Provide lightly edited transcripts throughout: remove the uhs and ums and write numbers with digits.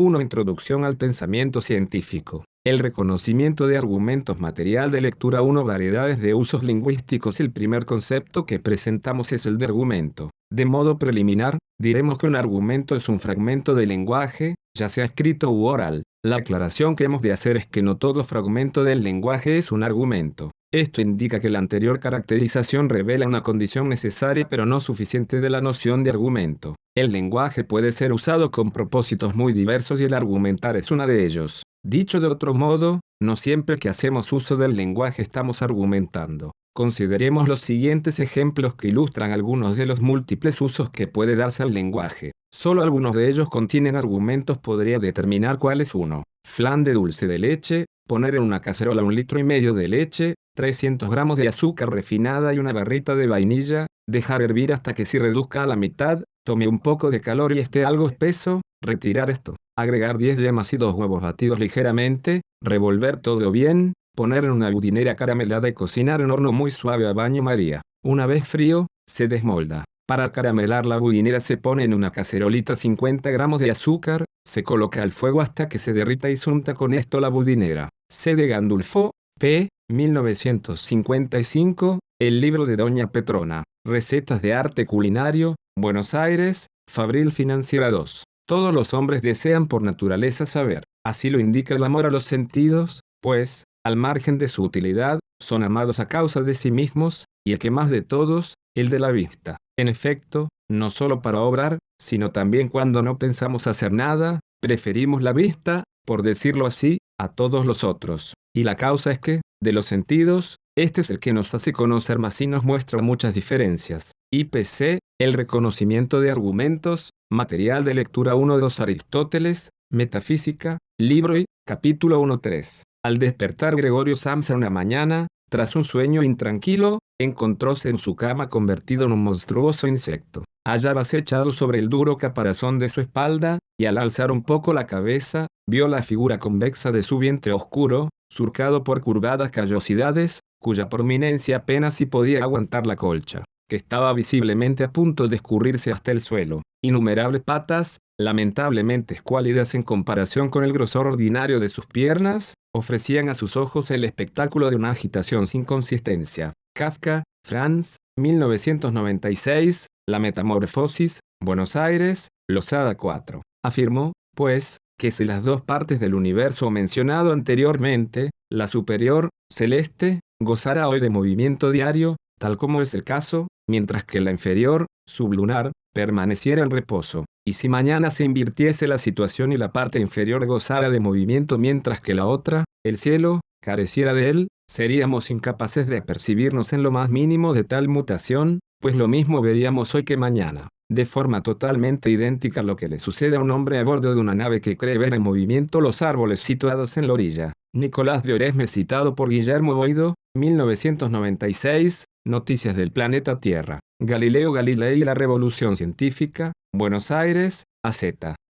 1. Introducción al pensamiento científico. El reconocimiento de argumentos. Material de lectura. 1. Variedades de usos lingüísticos. El primer concepto que presentamos es el de argumento. De modo preliminar, diremos que un argumento es un fragmento de lenguaje, ya sea escrito u oral. La aclaración que hemos de hacer es que no todo fragmento del lenguaje es un argumento. Esto indica que la anterior caracterización revela una condición necesaria pero no suficiente de la noción de argumento. El lenguaje puede ser usado con propósitos muy diversos y el argumentar es uno de ellos. Dicho de otro modo, no siempre que hacemos uso del lenguaje estamos argumentando. Consideremos los siguientes ejemplos que ilustran algunos de los múltiples usos que puede darse al lenguaje. Solo algunos de ellos contienen argumentos. Podría determinar cuál es uno. Flan de dulce de leche, poner en una cacerola 1,5 litros de leche, 300 gramos de azúcar refinada y una barrita de vainilla, dejar hervir hasta que se reduzca a la mitad, tome un poco de calor y esté algo espeso, retirar esto, agregar 10 yemas y 2 huevos batidos ligeramente, revolver todo bien, poner en una budinera caramelada y cocinar en horno muy suave a baño María. Una vez frío, se desmolda. Para caramelar la budinera se pone en una cacerolita 50 gramos de azúcar, se coloca al fuego hasta que se derrita y se unta con esto la budinera. C. de Gandulfo, p. 1955, el libro de Doña Petrona. Recetas de arte culinario, Buenos Aires, Fabril Financiera 2. Todos los hombres desean por naturaleza saber. Así lo indica el amor a los sentidos, pues, al margen de su utilidad, son amados a causa de sí mismos, y el que más de todos, el de la vista. En efecto, no solo para obrar, sino también cuando no pensamos hacer nada, preferimos la vista, por decirlo así, a todos los otros. Y la causa es que, de los sentidos, este es el que nos hace conocer más y nos muestra muchas diferencias. IPC, el reconocimiento de argumentos, material de lectura 1-2 Aristóteles, Metafísica, libro I, capítulo 1-3. Al despertar Gregorio Samsa una mañana, tras un sueño intranquilo, encontróse en su cama convertido en un monstruoso insecto. Hallábase echado sobre el duro caparazón de su espalda, y al alzar un poco la cabeza, vio la figura convexa de su vientre oscuro, surcado por curvadas callosidades, cuya prominencia apenas si podía aguantar la colcha, que estaba visiblemente a punto de escurrirse hasta el suelo. Innumerables patas, lamentablemente escuálidas en comparación con el grosor ordinario de sus piernas, ofrecían a sus ojos el espectáculo de una agitación sin consistencia. Kafka, Franz, 1996, La Metamorfosis, Buenos Aires, Losada 4. Afirmó, pues, que si las dos partes del universo mencionado anteriormente, la superior, celeste, gozara hoy de movimiento diario, tal como es el caso, mientras que la inferior, sublunar, permaneciera en reposo, y si mañana se invirtiese la situación y la parte inferior gozara de movimiento mientras que la otra, el cielo, careciera de él, seríamos incapaces de percibirnos en lo más mínimo de tal mutación, pues lo mismo veríamos hoy que mañana. De forma totalmente idéntica a lo que le sucede a un hombre a bordo de una nave que cree ver en movimiento los árboles situados en la orilla. Nicolás de Oresme, citado por Guillermo Boido, 1996, Noticias del planeta Tierra. Galileo Galilei y la revolución científica, Buenos Aires, AZ.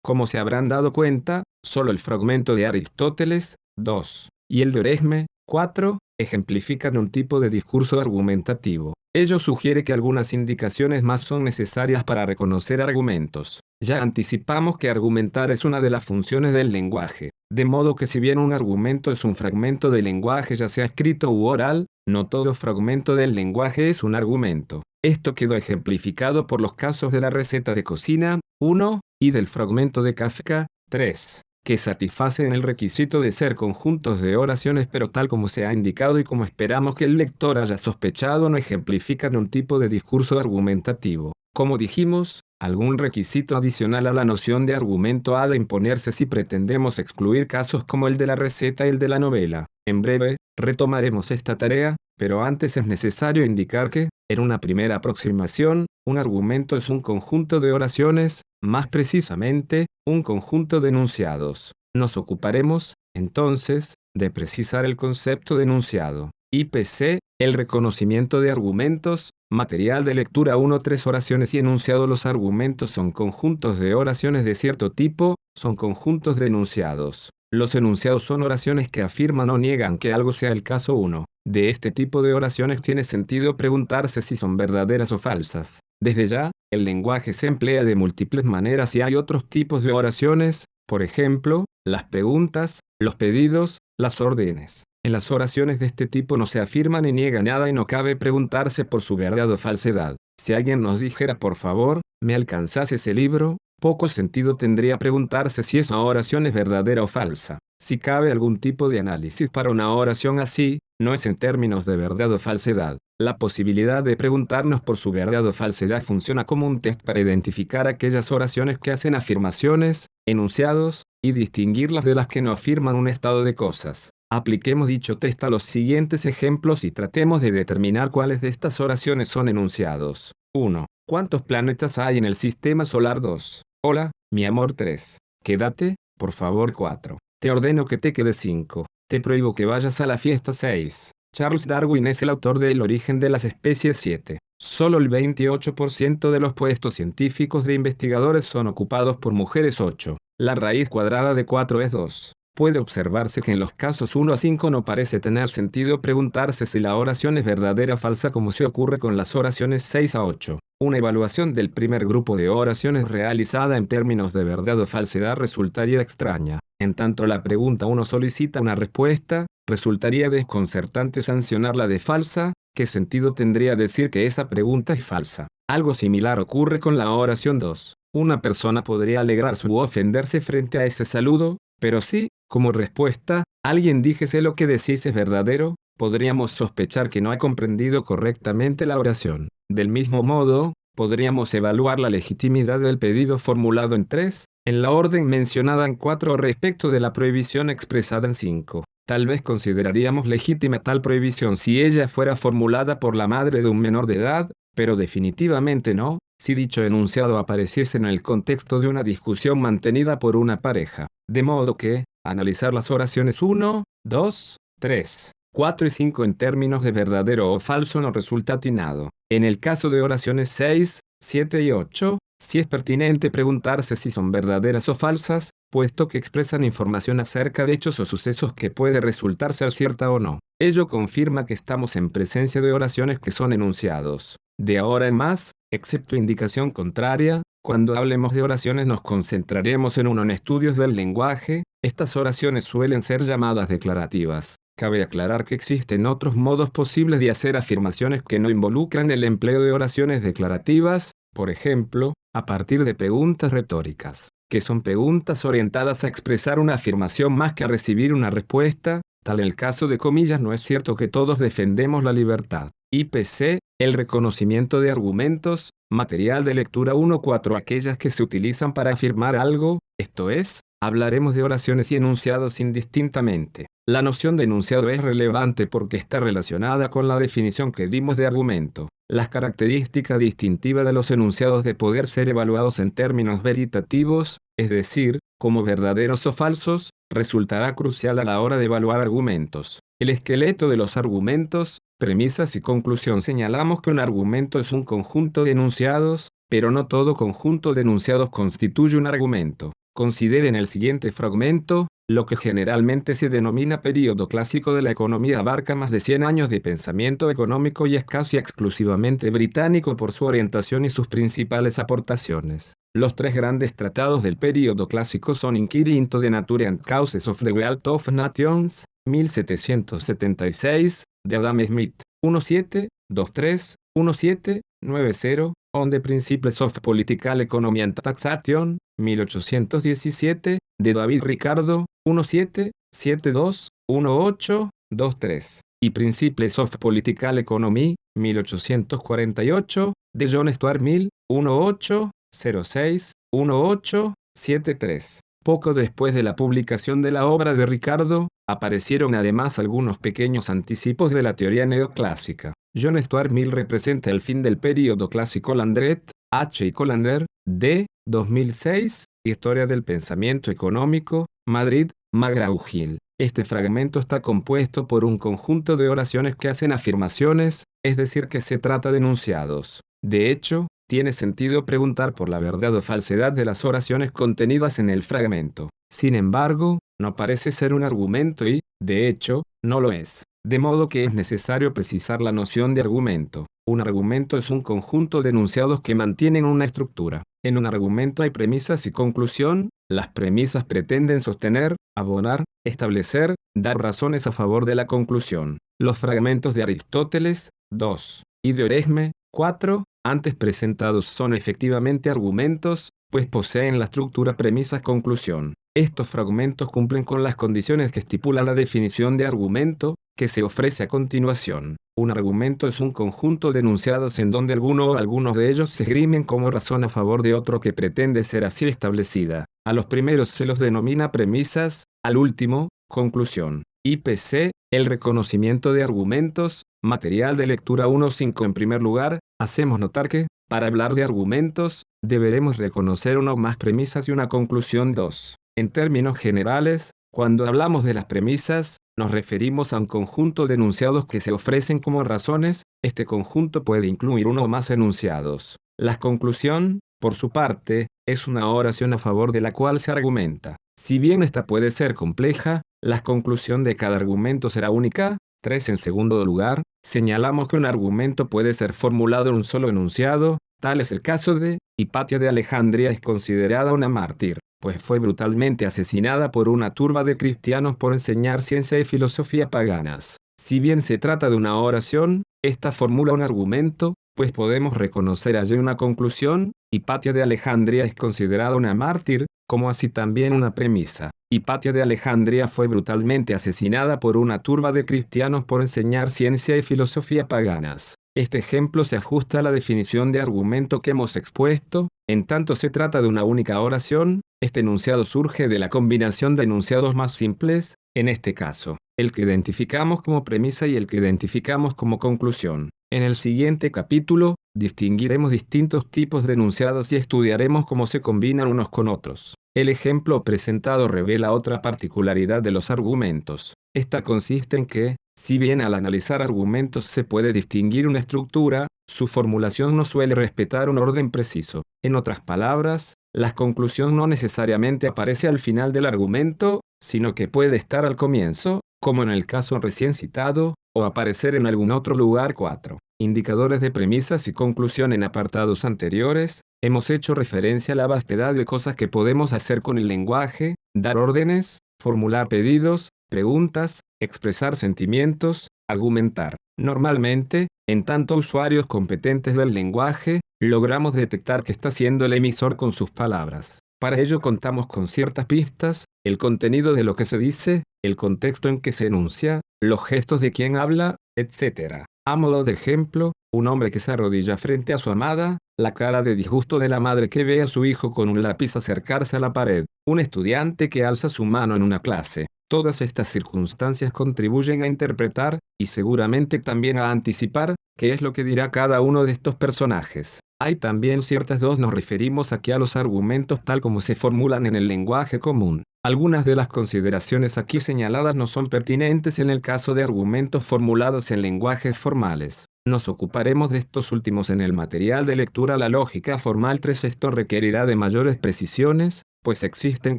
Como se habrán dado cuenta, solo el fragmento de Aristóteles, 2, y el de Oresme, 4, ejemplifican un tipo de discurso argumentativo. Ello sugiere que algunas indicaciones más son necesarias para reconocer argumentos. Ya anticipamos que argumentar es una de las funciones del lenguaje, de modo que si bien un argumento es un fragmento del lenguaje ya sea escrito u oral, no todo fragmento del lenguaje es un argumento. Esto quedó ejemplificado por los casos de la receta de cocina, 1, y del fragmento de Kafka, 3. Que satisfacen el requisito de ser conjuntos de oraciones, pero tal como se ha indicado y como esperamos que el lector haya sospechado, no ejemplifican un tipo de discurso argumentativo. Como dijimos, algún requisito adicional a la noción de argumento ha de imponerse si pretendemos excluir casos como el de la receta y el de la novela. En breve, retomaremos esta tarea, pero antes es necesario indicar que, en una primera aproximación, un argumento es un conjunto de oraciones, más precisamente, un conjunto de enunciados. Nos ocuparemos, entonces, de precisar el concepto de enunciado. IPC, el reconocimiento de argumentos, material de lectura 1-3 oraciones y enunciado. Los argumentos son conjuntos de oraciones de cierto tipo, son conjuntos de enunciados. Los enunciados son oraciones que afirman o niegan que algo sea el caso 1. De este tipo de oraciones tiene sentido preguntarse si son verdaderas o falsas. Desde ya, el lenguaje se emplea de múltiples maneras y hay otros tipos de oraciones, Por ejemplo, las preguntas, los pedidos, las órdenes. En las oraciones de este tipo no se afirma ni niega nada y no cabe preguntarse por su verdad o falsedad. Si alguien nos dijera por favor, ¿me alcanzás ese libro? Poco sentido tendría preguntarse si esa oración es verdadera o falsa. Si cabe algún tipo de análisis para una oración así, no es en términos de verdad o falsedad. La posibilidad de preguntarnos por su verdad o falsedad funciona como un test para identificar aquellas oraciones que hacen afirmaciones, enunciados, y distinguirlas de las que no afirman un estado de cosas. Apliquemos dicho test a los siguientes ejemplos y tratemos de determinar cuáles de estas oraciones son enunciados. 1. ¿Cuántos planetas hay en el sistema solar? 2. Hola, mi amor. 3. Quédate, por favor. 4. Te ordeno que te quedes. 5. Te prohíbo que vayas a la fiesta. 6. Charles Darwin es el autor de El origen de las especies. 7. Solo el 28% de los puestos científicos de investigadores son ocupados por mujeres. 8. La raíz cuadrada de 4 es 2. Puede observarse que en los casos 1 a 5 no parece tener sentido preguntarse si la oración es verdadera o falsa, como se ocurre con las oraciones 6 a 8. Una evaluación del primer grupo de oraciones realizada en términos de verdad o falsedad resultaría extraña. En tanto la pregunta 1 solicita una respuesta, resultaría desconcertante sancionarla de falsa. ¿Qué sentido tendría decir que esa pregunta es falsa? Algo similar ocurre con la oración 2. Una persona podría alegrarse u ofenderse frente a ese saludo, pero si, como respuesta, alguien dijese lo que decís es verdadero, podríamos sospechar que no ha comprendido correctamente la oración. Del mismo modo, podríamos evaluar la legitimidad del pedido formulado en 3, en la orden mencionada en 4 respecto de la prohibición expresada en 5. Tal vez consideraríamos legítima tal prohibición si ella fuera formulada por la madre de un menor de edad, pero definitivamente no, si dicho enunciado apareciese en el contexto de una discusión mantenida por una pareja. De modo que, analizar las oraciones 1, 2, 3, 4 y 5 en términos de verdadero o falso no resulta atinado. En el caso de oraciones 6, 7 y 8, sí es pertinente preguntarse si son verdaderas o falsas, puesto que expresan información acerca de hechos o sucesos que puede resultar ser cierta o no. Ello confirma que estamos en presencia de oraciones que son enunciados. De ahora en más, excepto indicación contraria, cuando hablemos de oraciones nos concentraremos en uno en estudios del lenguaje. Estas oraciones suelen ser llamadas declarativas. Cabe aclarar que existen otros modos posibles de hacer afirmaciones que no involucran el empleo de oraciones declarativas, por ejemplo, a partir de preguntas retóricas, que son preguntas orientadas a expresar una afirmación más que a recibir una respuesta. Tal en el caso de comillas, no es cierto que todos defendemos la libertad. IPC, el reconocimiento de argumentos, material de lectura 1.4. Aquellas que se utilizan para afirmar algo, esto es, hablaremos de oraciones y enunciados indistintamente. La noción de enunciado es relevante porque está relacionada con la definición que dimos de argumento. Las características distintivas de los enunciados de poder ser evaluados en términos veritativos, es decir, como verdaderos o falsos, resultará crucial a la hora de evaluar argumentos. El esqueleto de los argumentos, premisas y conclusión. Señalamos que un argumento es un conjunto de enunciados, pero no todo conjunto de enunciados constituye un argumento. Consideren el siguiente fragmento. Lo que generalmente se denomina período clásico de la economía abarca más de 100 años de pensamiento económico y es casi exclusivamente británico por su orientación y sus principales aportaciones. Los 3 grandes tratados del período clásico son Inquiry into the Nature and Causes of the Wealth of Nations, 1776, de Adam Smith, 1723, 1790, On the Principles of Political Economy and Taxation, 1817, de David Ricardo, 1772, 1823, y Principles of Political Economy, 1848, de John Stuart Mill, 1806, 1873. Poco después de la publicación de la obra de Ricardo, aparecieron además algunos pequeños anticipos de la teoría neoclásica. John Stuart Mill representa el fin del período clásico. Landret, H. y Colander, D. 2006, Historia del Pensamiento Económico, Madrid, McGraw-Hill. Este fragmento está compuesto por un conjunto de oraciones que hacen afirmaciones, es decir que se trata de enunciados. De hecho, tiene sentido preguntar por la verdad o falsedad de las oraciones contenidas en el fragmento. Sin embargo, no parece ser un argumento y, de hecho, no lo es. De modo que es necesario precisar la noción de argumento. Un argumento es un conjunto de enunciados que mantienen una estructura. En un argumento hay premisas y conclusión. Las premisas pretenden sostener, abonar, establecer, dar razones a favor de la conclusión. Los fragmentos de Aristóteles, 2, y de Oresme, 4, antes presentados son efectivamente argumentos, pues poseen la estructura premisas-conclusión. Estos fragmentos cumplen con las condiciones que estipula la definición de argumento, que se ofrece a continuación. Un argumento es un conjunto de enunciados en donde alguno o algunos de ellos se esgrimen como razón a favor de otro que pretende ser así establecida. A los primeros se los denomina premisas, al último, conclusión. IPC, el reconocimiento de argumentos, material de lectura 1.5. En primer lugar, hacemos notar que, para hablar de argumentos, deberemos reconocer una o más premisas y una conclusión 2. En términos generales, cuando hablamos de las premisas, nos referimos a un conjunto de enunciados que se ofrecen como razones. Este conjunto puede incluir uno o más enunciados. La conclusión, por su parte, es una oración a favor de la cual se argumenta. Si bien esta puede ser compleja, la conclusión de cada argumento será única. 3. En segundo lugar, señalamos que un argumento puede ser formulado en un solo enunciado. Tal es el caso de Hipatia de Alejandría. Es considerada una mártir, pues fue brutalmente asesinada por una turba de cristianos por enseñar ciencia y filosofía paganas. Si bien se trata de una oración, esta formula un argumento, pues podemos reconocer allí una conclusión. Hipatia de Alejandría es considerada una mártir, como así también una premisa. Hipatia de Alejandría fue brutalmente asesinada por una turba de cristianos por enseñar ciencia y filosofía paganas. Este ejemplo se ajusta a la definición de argumento que hemos expuesto. En tanto se trata de una única oración, este enunciado surge de la combinación de enunciados más simples, en este caso, el que identificamos como premisa y el que identificamos como conclusión. En el siguiente capítulo, distinguiremos distintos tipos de enunciados y estudiaremos cómo se combinan unos con otros. El ejemplo presentado revela otra particularidad de los argumentos. Esta consiste en que, si bien al analizar argumentos se puede distinguir una estructura, su formulación no suele respetar un orden preciso. En otras palabras, la conclusión no necesariamente aparece al final del argumento, sino que puede estar al comienzo, como en el caso recién citado, o aparecer en algún otro lugar. 4. Indicadores de premisas y conclusión. En apartados anteriores, hemos hecho referencia a la vastedad de cosas que podemos hacer con el lenguaje: dar órdenes, formular pedidos, preguntas, expresar sentimientos, argumentar. Normalmente, en tanto usuarios competentes del lenguaje, logramos detectar qué está haciendo el emisor con sus palabras. Para ello contamos con ciertas pistas: el contenido de lo que se dice, el contexto en que se enuncia, los gestos de quien habla, etc. A modo de ejemplo, un hombre que se arrodilla frente a su amada, la cara de disgusto de la madre que ve a su hijo con un lápiz acercarse a la pared, un estudiante que alza su mano en una clase. Todas estas circunstancias contribuyen a interpretar, y seguramente también a anticipar, qué es lo que dirá cada uno de estos personajes. Hay también ciertas dos. Nos referimos aquí a los argumentos tal como se formulan en el lenguaje común. Algunas de las consideraciones aquí señaladas no son pertinentes en el caso de argumentos formulados en lenguajes formales. Nos ocuparemos de estos últimos en el material de lectura. La lógica formal 3. Esto requerirá de mayores precisiones, pues existen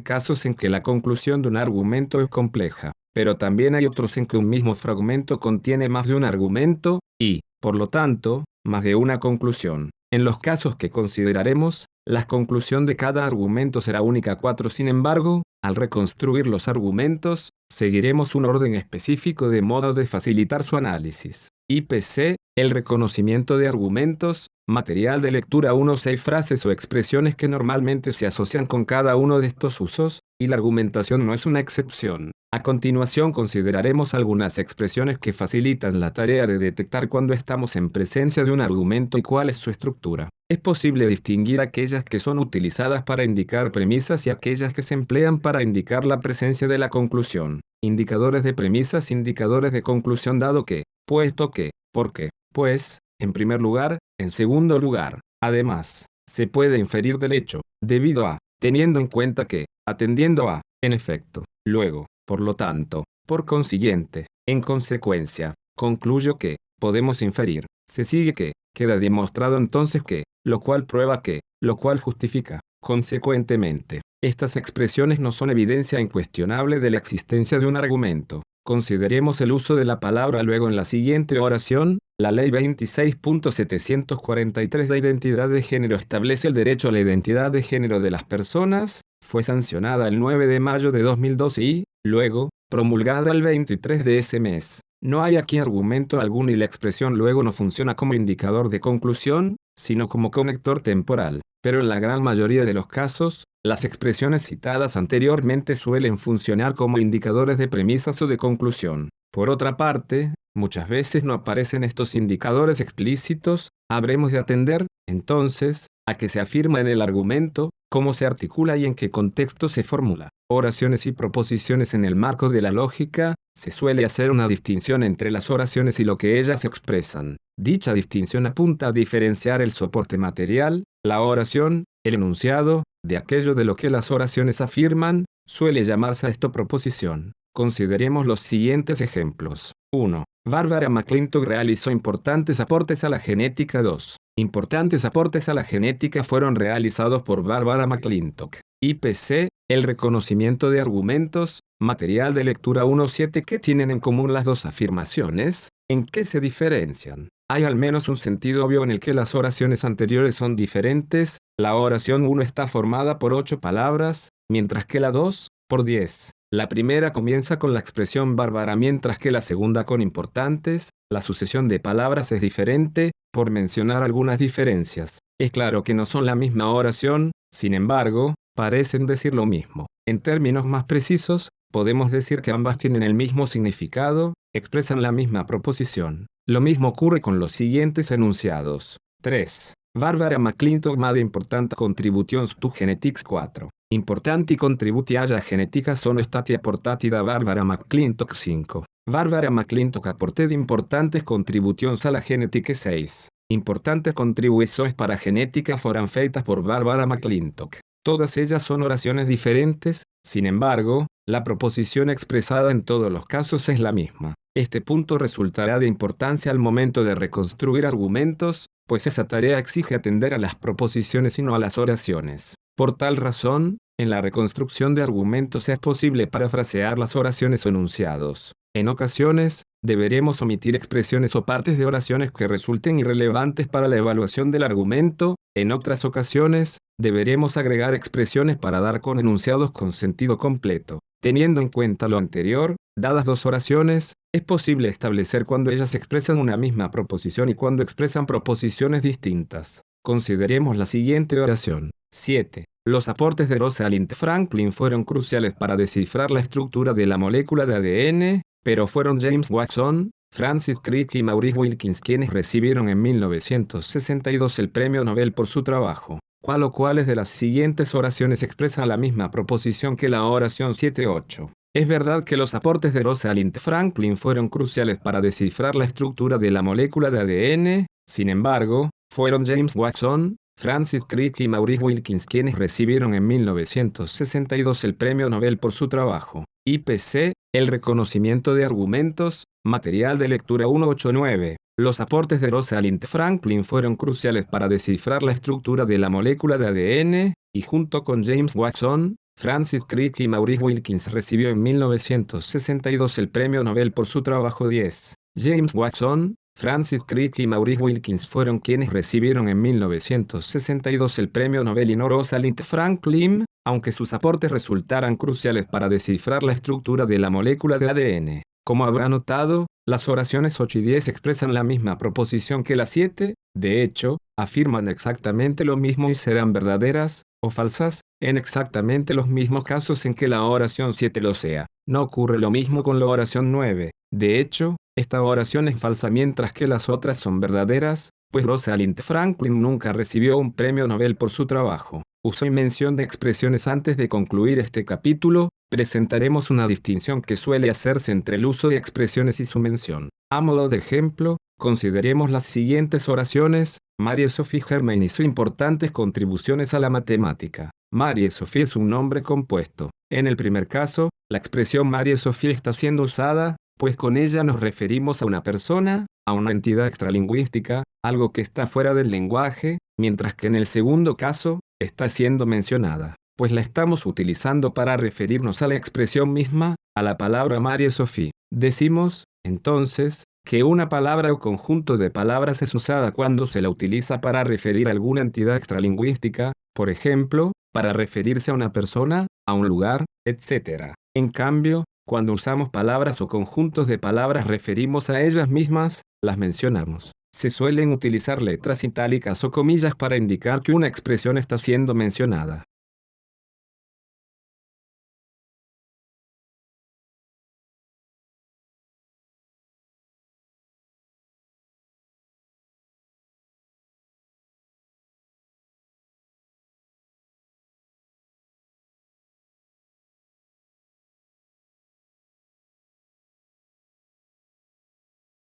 casos en que la conclusión de un argumento es compleja, pero también hay otros en que un mismo fragmento contiene más de un argumento, y, por lo tanto, más de una conclusión. En los casos que consideraremos, la conclusión de cada argumento será única. 4. Sin embargo, al reconstruir los argumentos, seguiremos un orden específico de modo de facilitar su análisis. IPC, el reconocimiento de argumentos, material de lectura 1.6. Frases o expresiones que normalmente se asocian con cada uno de estos usos, y la argumentación no es una excepción. A continuación consideraremos algunas expresiones que facilitan la tarea de detectar cuando estamos en presencia de un argumento y cuál es su estructura. Es posible distinguir aquellas que son utilizadas para indicar premisas y aquellas que se emplean para indicar la presencia de la conclusión. Indicadores de premisas, indicadores de conclusión. Dado que, puesto que, porque, pues, en primer lugar, en segundo lugar, además, se puede inferir del hecho, debido a, teniendo en cuenta que, atendiendo a, en efecto, luego, por lo tanto, por consiguiente, en consecuencia, concluyo que, podemos inferir, se sigue que, queda demostrado entonces que, lo cual prueba que, lo cual justifica. Consecuentemente, estas expresiones no son evidencia incuestionable de la existencia de un argumento. Consideremos el uso de la palabra luego en la siguiente oración. La Ley 26.743 de Identidad de Género establece el derecho a la identidad de género de las personas. Fue sancionada el 9 de mayo de 2012 y, luego, promulgada el 23 de ese mes. No hay aquí argumento alguno y la expresión luego no funciona como indicador de conclusión, sino como conector temporal. Pero en la gran mayoría de los casos, las expresiones citadas anteriormente suelen funcionar como indicadores de premisas o de conclusión. Por otra parte, muchas veces no aparecen estos indicadores explícitos. Habremos de atender, entonces, a qué se afirma en el argumento, cómo se articula y en qué contexto se formula. Oraciones y proposiciones. En el marco de la lógica, se suele hacer una distinción entre las oraciones y lo que ellas expresan. Dicha distinción apunta a diferenciar el soporte material, la oración, el enunciado, de aquello de lo que las oraciones afirman. Suele llamarse a esto proposición. Consideremos los siguientes ejemplos. 1. Barbara McClintock realizó importantes aportes a la genética. 2. Importantes aportes a la genética fueron realizados por Barbara McClintock. IPC, el reconocimiento de argumentos, material de lectura 1.7. ¿Qué tienen en común las dos afirmaciones? ¿En qué se diferencian? Hay al menos un sentido obvio en el que las oraciones anteriores son diferentes. La oración 1 está formada por 8 palabras, mientras que la 2, por 10. La primera comienza con la expresión Bárbara mientras que la segunda con importantes. La sucesión de palabras es diferente, por mencionar algunas diferencias. Es claro que no son la misma oración, sin embargo, parecen decir lo mismo. En términos más precisos, podemos decir que ambas tienen el mismo significado, expresan la misma proposición. Lo mismo ocurre con los siguientes enunciados. 3. Barbara McClintock made important contributions to genetics. 4. Importanti contributi alla genetica sono stati apportati da Barbara McClintock. 5. Barbara McClintock aported importantes contributions a la genetica. 6. Importantes contribuciones para genética fueron feitas por Barbara McClintock. Todas ellas son oraciones diferentes, sin embargo, la proposición expresada en todos los casos es la misma. Este punto resultará de importancia al momento de reconstruir argumentos, pues esa tarea exige atender a las proposiciones y no a las oraciones. Por tal razón, en la reconstrucción de argumentos es posible parafrasear las oraciones o enunciados. En ocasiones, deberemos omitir expresiones o partes de oraciones que resulten irrelevantes para la evaluación del argumento. En otras ocasiones, deberemos agregar expresiones para dar con enunciados con sentido completo. Teniendo en cuenta lo anterior, dadas dos oraciones, es posible establecer cuando ellas expresan una misma proposición y cuando expresan proposiciones distintas. Consideremos la siguiente oración. 7. Los aportes de Rosalind Franklin fueron cruciales para descifrar la estructura de la molécula de ADN, pero fueron James Watson, Francis Crick y Maurice Wilkins quienes recibieron en 1962 el premio Nobel por su trabajo. ¿Cuál o cuáles de las siguientes oraciones expresan la misma proposición que la oración 7.8? Es verdad que los aportes de Rosalind Franklin fueron cruciales para descifrar la estructura de la molécula de ADN, sin embargo, fueron James Watson, Francis Crick y Maurice Wilkins quienes recibieron en 1962 el premio Nobel por su trabajo. IPC, el reconocimiento de argumentos, material de lectura 189. Los aportes de Rosalind Franklin fueron cruciales para descifrar la estructura de la molécula de ADN, y junto con James Watson, Francis Crick y Maurice Wilkins recibió en 1962 el premio Nobel por su trabajo. 10. James Watson, Francis Crick y Maurice Wilkins fueron quienes recibieron en 1962 el premio Nobel y no Rosalind Franklin, aunque sus aportes resultaran cruciales para descifrar la estructura de la molécula de ADN. Como habrá notado, las oraciones 8 y 10 expresan la misma proposición que las 7, de hecho, afirman exactamente lo mismo y serán verdaderas, o falsas, en exactamente los mismos casos en que la oración 7 lo sea. No ocurre lo mismo con la oración 9. De hecho, esta oración es falsa mientras que las otras son verdaderas, pues Rosalind Franklin nunca recibió un premio Nobel por su trabajo. Uso y mención de expresiones. Antes de concluir este capítulo, presentaremos una distinción que suele hacerse entre el uso de expresiones y su mención. A modo de ejemplo, consideremos las siguientes oraciones. Marie-Sophie Germain hizo importantes contribuciones a la matemática. Marie-Sophie es un nombre compuesto. En el primer caso, la expresión Marie-Sophie está siendo usada, pues con ella nos referimos a una persona, a una entidad extralingüística, algo que está fuera del lenguaje, mientras que en el segundo caso, está siendo mencionada, pues la estamos utilizando para referirnos a la expresión misma, a la palabra María Sofía. Decimos, entonces, que una palabra o conjunto de palabras es usada cuando se la utiliza para referir a alguna entidad extralingüística, por ejemplo, para referirse a una persona, a un lugar, etc. En cambio, cuando usamos palabras o conjuntos de palabras referimos a ellas mismas, las mencionamos. Se suelen utilizar letras itálicas o comillas para indicar que una expresión está siendo mencionada.